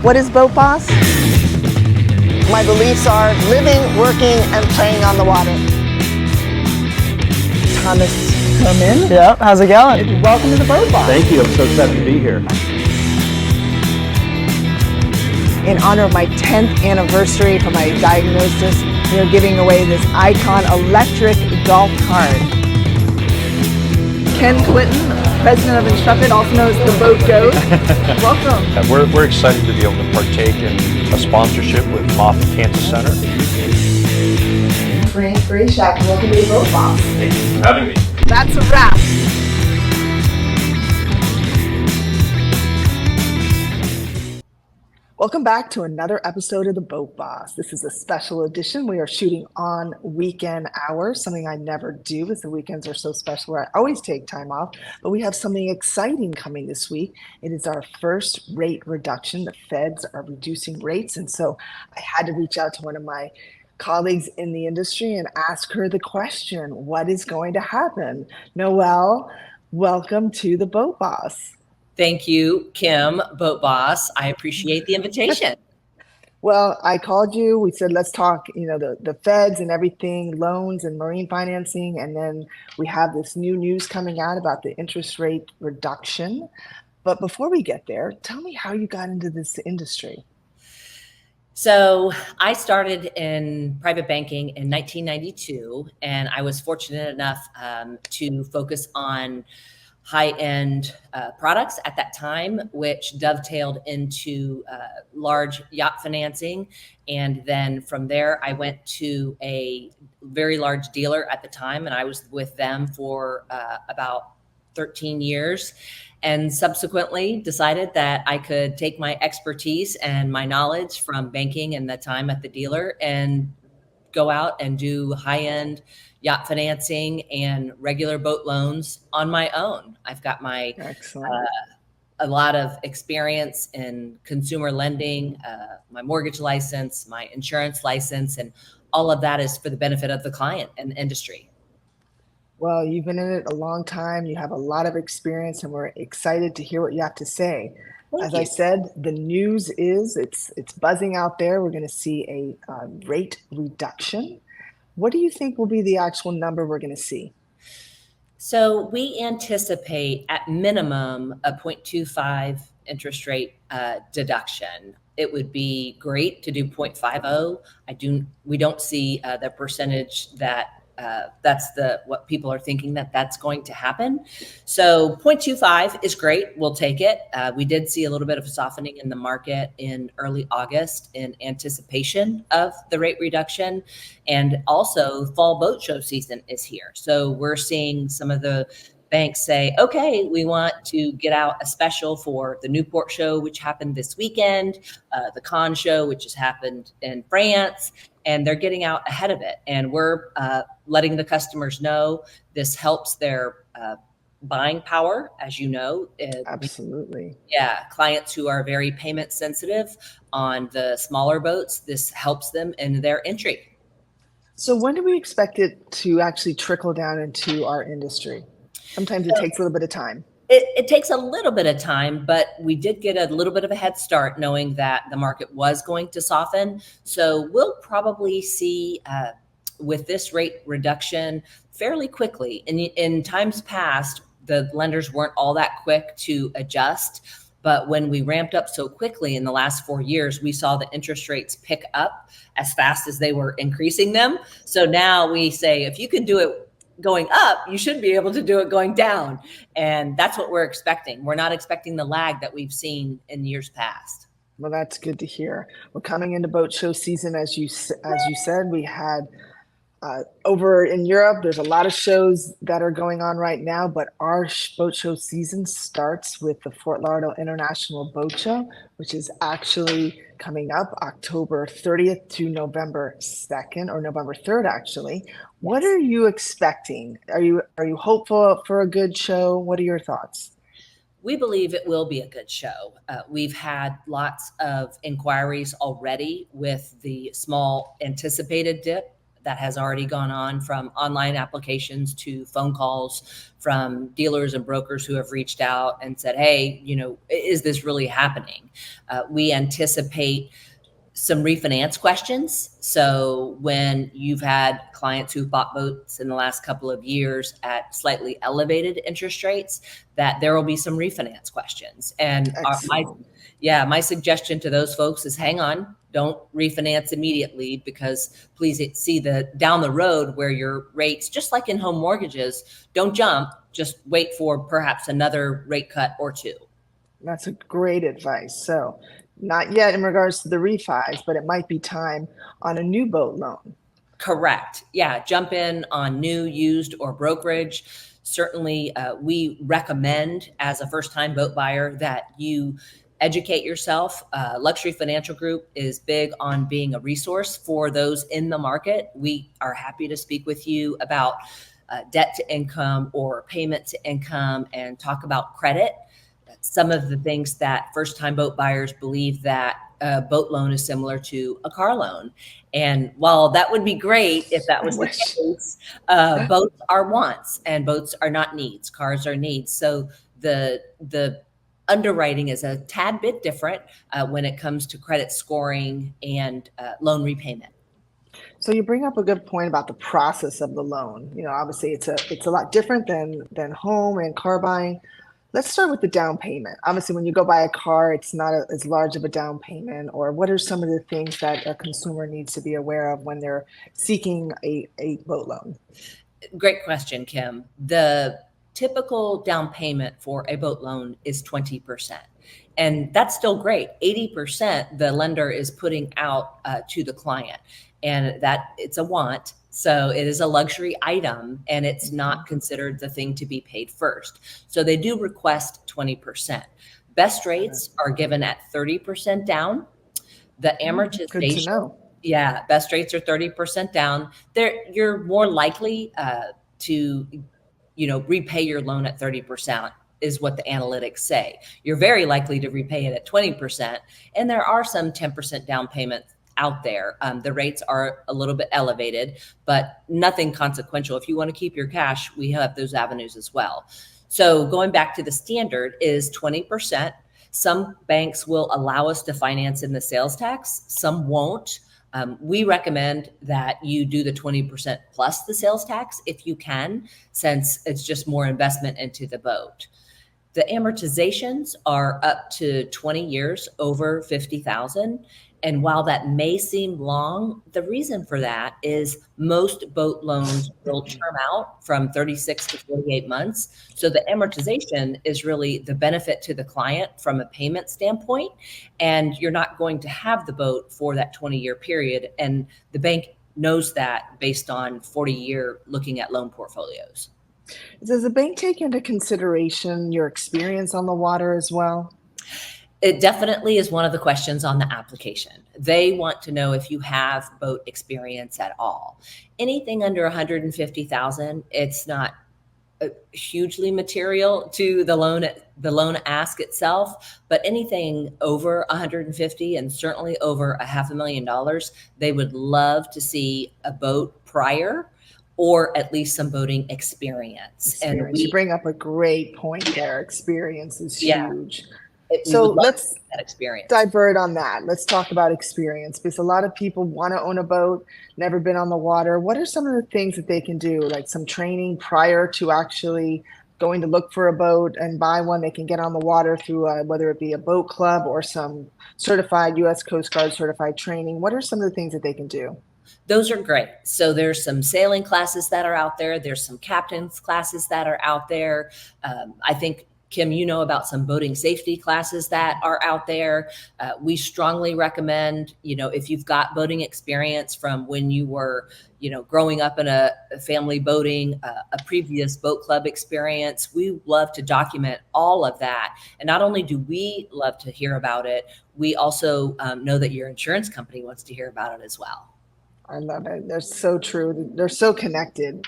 What is Boat Boss? My beliefs are living, working, and playing on the water. Thomas, come in. Yep, how's it going? Welcome to the Boat Boss. Thank you. I'm so excited to be here. In honor of my 10th anniversary for my diagnosis, we are giving away this Icon electric golf cart. Ken Clinton, president of Intrepid, also known as the Boat Goat. Welcome. And we're excited to be able to partake in a sponsorship with Moffitt Cancer Center. Frank Grayshak, welcome to the Boat Boss. Thank you for having me. That's a wrap. Welcome back to another episode of The Boat Boss. This is a special edition. We are shooting on weekend hours, something I never do because the weekends are so special where I always take time off. But we have something exciting coming this week. It is our first rate reduction. The feds are reducing rates. And so I had to reach out to one of my colleagues in the industry and ask her the question, what is going to happen? Noelle, welcome to The Boat Boss. Thank you, Kim, Boat Boss. I appreciate the invitation. Well, I called you. We said, let's talk, the feds and everything, loans and marine financing. And then we have this new news coming out about the interest rate reduction. But before we get there, tell me how you got into this industry. So I started in private banking in 1992, and I was fortunate enough to focus on high-end products at that time, which dovetailed into large yacht financing. And then from there, I went to a very large dealer at the time, and I was with them for about 13 years. And subsequently decided that I could take my expertise and my knowledge from banking and the time at the dealer and go out and do high-end yacht financing and regular boat loans on my own. I've got my a lot of experience in consumer lending, my mortgage license, my insurance license, and all of that is for the benefit of the client and the industry. Well, you've been in it a long time. You have a lot of experience, and we're excited to hear what you have to say. As I said, the news is it's buzzing out there. We're going to see a rate reduction. What do you think will be the actual number we're going to see? So we anticipate at minimum a 0.25 interest rate deduction. It would be great to do 0.50. We don't see the percentage that that's what people are thinking that's going to happen. So 0.25 is great. We'll take it. We did see a little bit of a softening in the market in early August in anticipation of the rate reduction. And also fall boat show season is here. So we're seeing some of the banks say, okay, we want to get out a special for the Newport show, which happened this weekend, the Cannes show, which has happened in France, and they're getting out ahead of it. And we're letting the customers know this helps their buying power, as you know. Absolutely. Yeah, clients who are very payment sensitive on the smaller boats, this helps them in their entry. So when do we expect it to actually trickle down into our industry? Sometimes it takes a little bit of time. It takes a little bit of time, but we did get a little bit of a head start knowing that the market was going to soften. So we'll probably see with this rate reduction fairly quickly. In times past, the lenders weren't all that quick to adjust. But when we ramped up so quickly in the last 4 years, we saw the interest rates pick up as fast as they were increasing them. So now we say, if you can do it going up, you should be able to do it going down. And that's what we're expecting. We're not expecting the lag that we've seen in years past. Well, that's good to hear. We're coming into boat show season. As you said, we had over in Europe, there's a lot of shows that are going on right now, but our boat show season starts with the Fort Lauderdale International Boat Show, which is actually coming up October 30th to November 2nd or November 3rd, actually. What are you expecting? Are you hopeful for a good show? What are your thoughts? We believe it will be a good show. We've had lots of inquiries already with the small anticipated dip that has already gone on, from online applications to phone calls from dealers and brokers who have reached out and said, hey, is this really happening? We anticipate some refinance questions. So when you've had clients who've bought boats in the last couple of years at slightly elevated interest rates, that there will be some refinance questions. And my suggestion to those folks is hang on, don't refinance immediately, because please see the down the road where your rates, just like in home mortgages, don't jump, just wait for perhaps another rate cut or two. That's a great advice. So not yet in regards to the refis, but it might be time on a new boat loan. Correct. Yeah. Jump in on new, used, or brokerage. Certainly, we recommend as a first-time boat buyer that you educate yourself. Luxury Financial Group is big on being a resource for those in the market. We are happy to speak with you about debt to income or payment to income and talk about credit. Some of the things that first-time boat buyers believe that a boat loan is similar to a car loan. And while that would be great if that was the case, boats are wants and boats are not needs. Cars are needs. So the underwriting is a tad bit different when it comes to credit scoring and loan repayment. So you bring up a good point about the process of the loan. Obviously it's a lot different than home and car buying. Let's start with the down payment. Obviously, when you go buy a car, it's not as large of a down payment. Or what are some of the things that a consumer needs to be aware of when they're seeking a boat loan? Great question, Kim. The typical down payment for a boat loan is 20%. And that's still great. 80% the lender is putting out to the client. And that it's a want. So it is a luxury item and it's not considered the thing to be paid first. So they do request 20%. Best rates are given at 30% down. The amortization, good to know. Yeah, best rates are 30% down. You're more likely to, repay your loan at 30%. Is what the analytics say. You're very likely to repay it at 20%. And there are some 10% down payments out there. The rates are a little bit elevated, but nothing consequential. If you want to keep your cash, we have those avenues as well. So going back to the standard is 20%. Some banks will allow us to finance in the sales tax. Some won't. We recommend that you do the 20% plus the sales tax if you can, since it's just more investment into the boat. The amortizations are up to 20 years over 50,000. And while that may seem long, the reason for that is most boat loans will term out from 36 to 48 months. So the amortization is really the benefit to the client from a payment standpoint. And you're not going to have the boat for that 20-year period. And the bank knows that based on 40-year looking at loan portfolios. Does the bank take into consideration your experience on the water as well? It definitely is one of the questions on the application. They want to know if you have boat experience at all. Anything under 150,000, it's not hugely material to the loan ask itself, but anything over 150 and certainly over $500,000, they would love to see a boat prior or at least some boating experience. And you bring up a great point there. Experience is huge. So let's divert on that. Let's talk about experience, because a lot of people want to own a boat, never been on the water. What are some of the things that they can do, like some training prior to actually going to look for a boat and buy one? They can get on the water through whether it be a boat club or some certified U.S. Coast Guard certified training. What are some of the things that they can do? Those are great. So there's some sailing classes that are out there. There's some captain's classes that are out there. I think, Kim, you know about some boating safety classes that are out there. We strongly recommend, if you've got boating experience from when you were, growing up in a family boating, a previous boat club experience, we love to document all of that. And not only do we love to hear about it, we also know that your insurance company wants to hear about it as well. I love it. They're so true. They're so connected.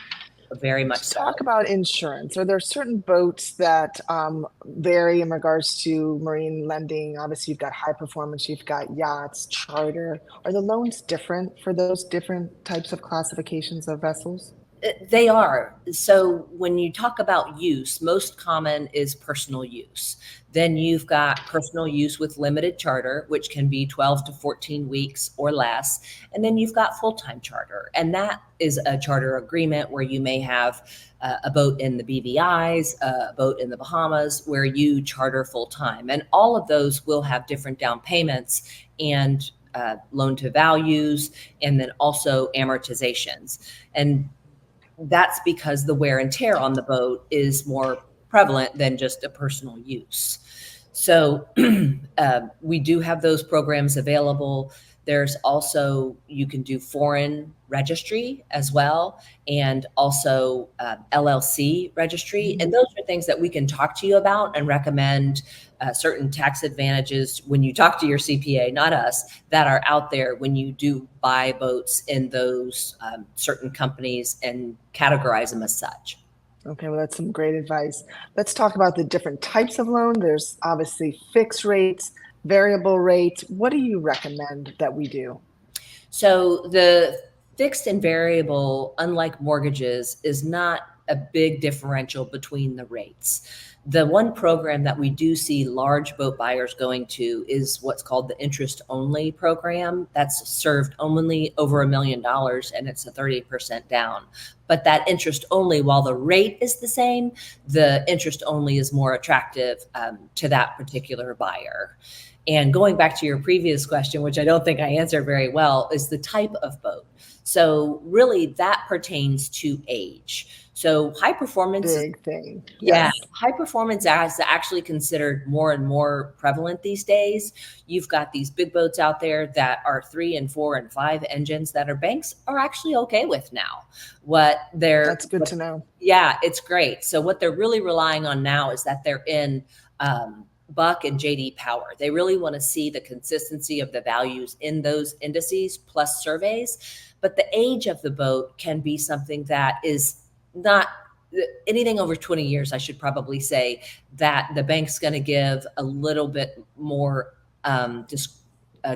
very much To so. talk about insurance, are there certain boats that vary in regards to marine lending? Obviously, you've got high performance, you've got yachts, charter. Are the loans different for those different types of classifications of vessels? They are. So when you talk about use, most common is personal use. Then you've got personal use with limited charter, which can be 12 to 14 weeks or less. And then you've got full-time charter. And that is a charter agreement where you may have a boat in the BVI's, a boat in the Bahamas, where you charter full-time. And all of those will have different down payments and loan to values, and then also amortizations. And that's because the wear and tear on the boat is more prevalent than just a personal use. So we do have those programs available. There's also, you can do foreign registry as well, and also LLC registry. And those are things that we can talk to you about and recommend certain tax advantages when you talk to your CPA, not us, that are out there when you do buy boats in those certain companies and categorize them as such. Okay, well, that's some great advice. Let's talk about the different types of loan. There's obviously fixed rates, variable rates. What do you recommend that we do? So the fixed and variable, unlike mortgages, is not a big differential between the rates. The one program that we do see large boat buyers going to is what's called the interest only program. That's served only over $1 million, and it's a 30% down. But that interest only, while the rate is the same, the interest only is more attractive to that particular buyer. And going back to your previous question, which I don't think I answered very well, is the type of boat. So really that pertains to age. So high performance, Big thing. yeah, Yes. high performance is actually considered more and more prevalent these days. You've got these big boats out there that are 3 and 4 and 5 engines that our banks are actually okay with now. That's good to know. Yeah, it's great. So what they're really relying on now is that they're in Buck and JD Power. They really want to see the consistency of the values in those indices plus surveys. But the age of the boat can be something that is not anything over 20 years, I should probably say, that the bank's going to give a little bit more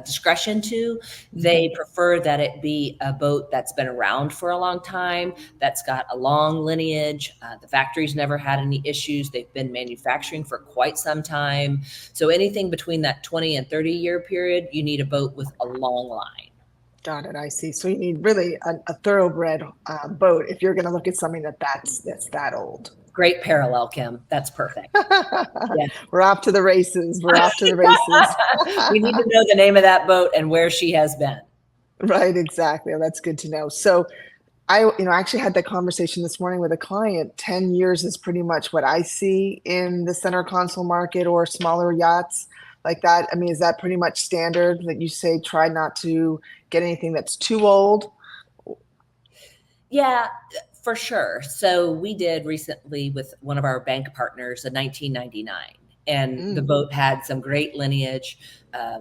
discretion to. They prefer that it be a boat that's been around for a long time, that's got a long lineage. The factory's never had any issues. They've been manufacturing for quite some time. So anything between that 20 and 30-year period, you need a boat with a long line. Got it. I see. So you need really a thoroughbred boat if you're going to look at something that's that old. Great parallel, Kim. That's perfect. Yeah. We're off to the races. We're off to the races. We need to know the name of that boat and where she has been. Right. Exactly. Well, that's good to know. So I actually had that conversation this morning with a client. 10 years is pretty much what I see in the center console market or smaller yachts like that. I mean, is that pretty much standard that you say try not to get anything that's too old? Yeah, for sure. So we did recently with one of our bank partners a 1999, and the boat had some great lineage.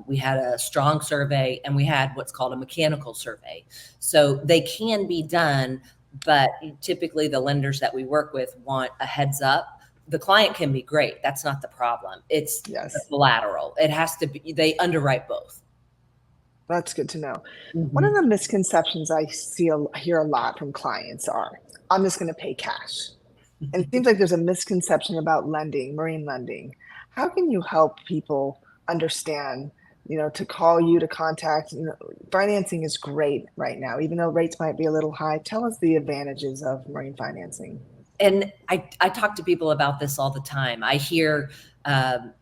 We had a strong survey, and we had what's called a mechanical survey. So they can be done, but typically the lenders that we work with want a heads up. The client can be great. That's not the problem. It's the collateral. It has to be, they underwrite both. That's good to know. One of the misconceptions I hear a lot from clients are, I'm just going to pay cash. And it seems like there's a misconception about lending, marine lending. How can you help people understand, to call you, to contact, financing is great right now, even though rates might be a little high. Tell us the advantages of marine financing. And I talk to people about this all the time. I hear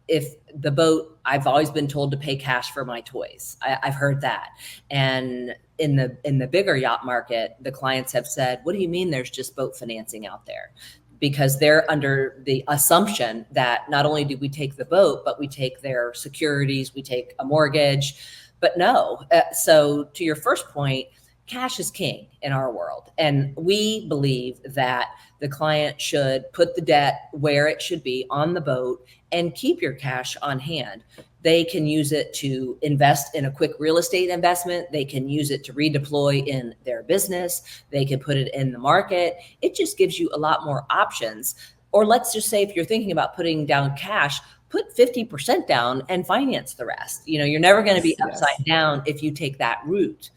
if the boat, I've always been told to pay cash for my toys. I've heard that. And in the bigger yacht market, the clients have said, what do you mean there's just boat financing out there? Because they're under the assumption that not only do we take the boat, but we take their securities, we take a mortgage. But no. So to your first point, cash is king in our world. And we believe that the client should put the debt where it should be on the boat and keep your cash on hand. They can use it to invest in a quick real estate investment. They can use it to redeploy in their business. They can put it in the market. It just gives you a lot more options. Or let's just say if you're thinking about putting down cash, put 50% down and finance the rest. You're never going to be Yes. upside down if you take that route.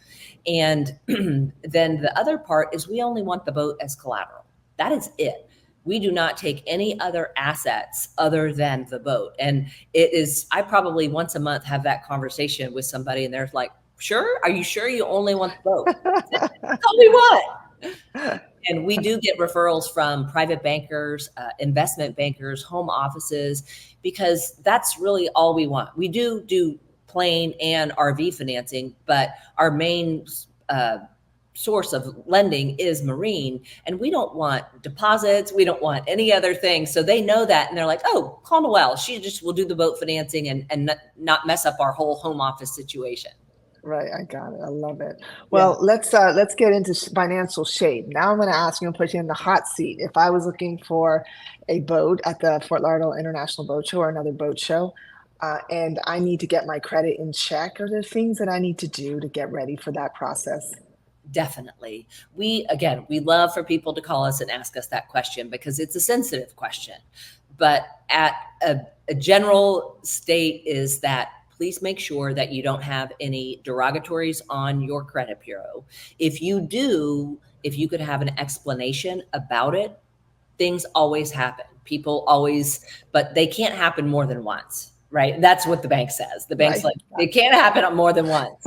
And then the other part is we only want the boat as collateral. That is it. We do not take any other assets other than the boat. And I probably once a month have that conversation with somebody and they're like, sure? Are you sure you only want the boat? Tell me what. And we do get referrals from private bankers, investment bankers, home offices, because that's really all we want. We do plane and RV financing, but our main source of lending is marine, and we don't want deposits. We don't want any other thing. So they know that, and they're like, oh, call Noelle. She just will do the boat financing and not mess up our whole home office situation. Right, I got it. I love it. Well, let's get into financial shape. Now I'm going to ask you and put you in the hot seat. If I was looking for a boat at the Fort Lauderdale International Boat Show or another boat show, and I need to get my credit in check, are there things that I need to do to get ready for that process? Definitely. We love for people to call us and ask us that question because it's a sensitive question. But at a general state is that please make sure that you don't have any derogatories on your credit bureau. If you do, if you could have an explanation about it, things always happen. But they can't happen more than once, right? That's what the bank says. The bank's like, it can't happen more than once.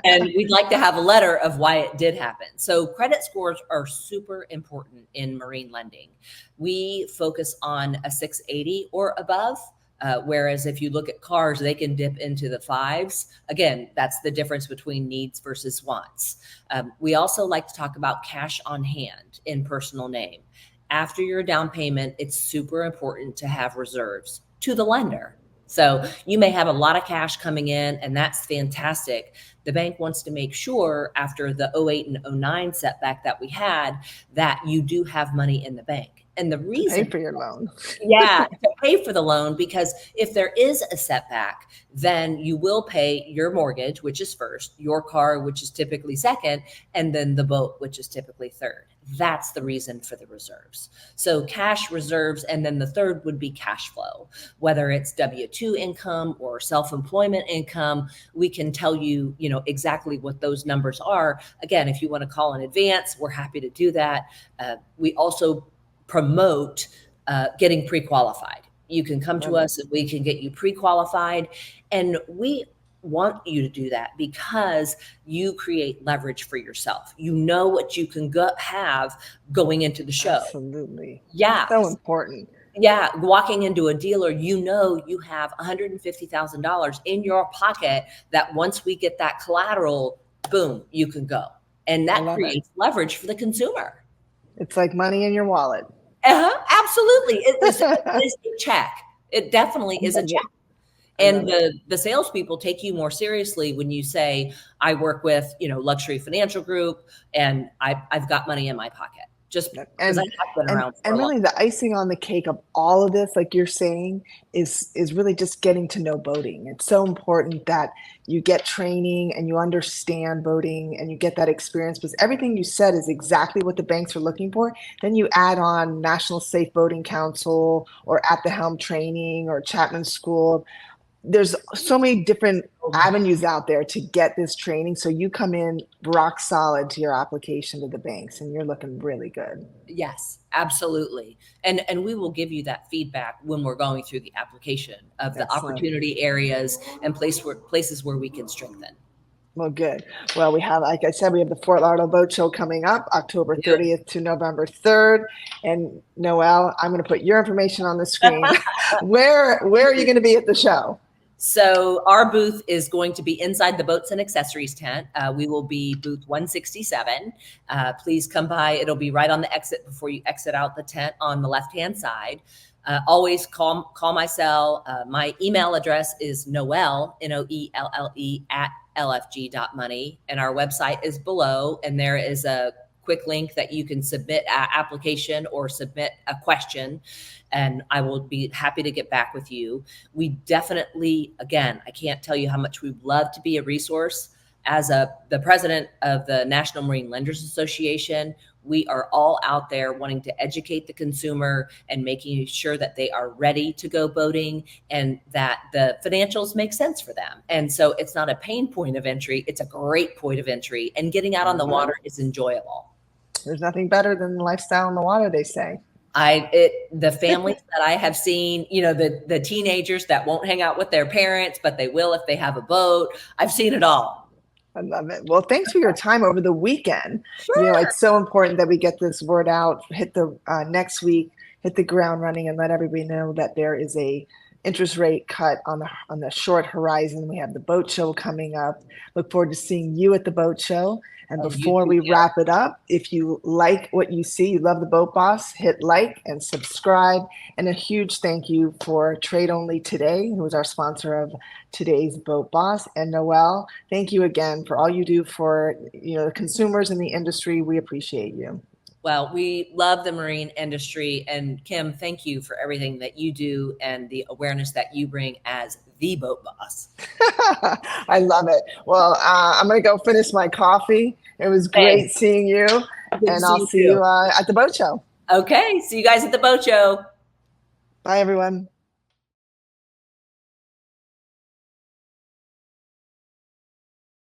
And we'd like to have a letter of why it did happen. So credit scores are super important in marine lending. We focus on a 680 or above. Whereas if you look at cars, they can dip into the fives. Again, that's the difference between needs versus wants. We also like to talk about cash on hand in personal name. After your down payment, it's super important to have reserves to the lender. So you may have a lot of cash coming in, and that's fantastic. The bank wants to make sure after the 08 and 09 setback that we had, that you do have money in the bank. And the reason pay for your loan. to pay for the loan, because if there is a setback, then you will pay your mortgage, which is first, your car, which is typically second, and then the boat, which is typically third. That's the reason for the reserves. So cash reserves, and then the third would be cash flow. Whether it's W-2 income or self-employment income, we can tell you, exactly what those numbers are. Again, if you want to call in advance, we're happy to do that. We also promote getting pre-qualified. You can come to us and we can get you pre-qualified. And we want you to do that because you create leverage for yourself. You know what you can have going into the show. Absolutely. Yeah. So important. Yeah. Walking into a dealer, you have $150,000 in your pocket that once we get that collateral, boom, you can go. And that creates leverage for the consumer. It's like money in your wallet. Absolutely. It is a check. It definitely is a check. And the salespeople take you more seriously when you say, I work with, Luxury Financial Group, and I've got money in my pocket. Just because I have been around for a really long the icing on the cake of all of this, like you're saying, is really just getting to know boating. It's so important that you get training and you understand boating and you get that experience, because everything you said is exactly what the banks are looking for. Then you add on National Safe Boating Council or At the Helm training or Chapman School. There's so many different avenues out there to get this training. So you come in rock solid to your application to the banks and you're looking really good. Yes, absolutely. And we will give you that feedback when we're going through the application of the opportunity areas and places where we can strengthen. Well, good. Well, we have, like I said, we have the Fort Lauderdale Boat Show coming up October 30th to November 3rd. And Noelle, I'm going to put your information on the screen. Where are you going to be at the show? So our booth is going to be inside the boats and accessories tent. We will be booth 167. Please come by. It'll be right on the exit before you exit out the tent on the left-hand side. Always call my cell. My email address is Noelle, Noelle @ lfg.money. And our website is below. And there is a quick link that you can submit an application or submit a question, and I will be happy to get back with you. We definitely, again, I can't tell you how much we'd love to be a resource. As the president of the National Marine Lenders Association, we are all out there wanting to educate the consumer and making sure that they are ready to go boating and that the financials make sense for them. And so it's not a pain point of entry, it's a great point of entry, and getting out on the water is enjoyable. There's nothing better than lifestyle in the water, they say. The families that I have seen, you know, the teenagers that won't hang out with their parents, but they will if they have a boat. I've seen it all. I love it. Well, thanks for your time over the weekend. Sure. You know, it's so important that we get this word out, hit the next week, hit the ground running, and let everybody know that there is a interest rate cut on the short horizon. We have the boat show coming up. Look forward to seeing you at the boat show. And before we wrap it up, if you like what you see, you love the Boat Boss, hit like and subscribe. And a huge thank you for Trade Only Today, who is our sponsor of today's Boat Boss. And Noelle, thank you again for all you do for the consumers in the industry. We appreciate you. Well, we love the marine industry. And Kim, thank you for everything that you do and the awareness that you bring as the Boat Boss. I love it. Well, I'm going to go finish my coffee. It was great seeing you. And I'll see you at the boat show. Okay. See you guys at the boat show. Bye, everyone.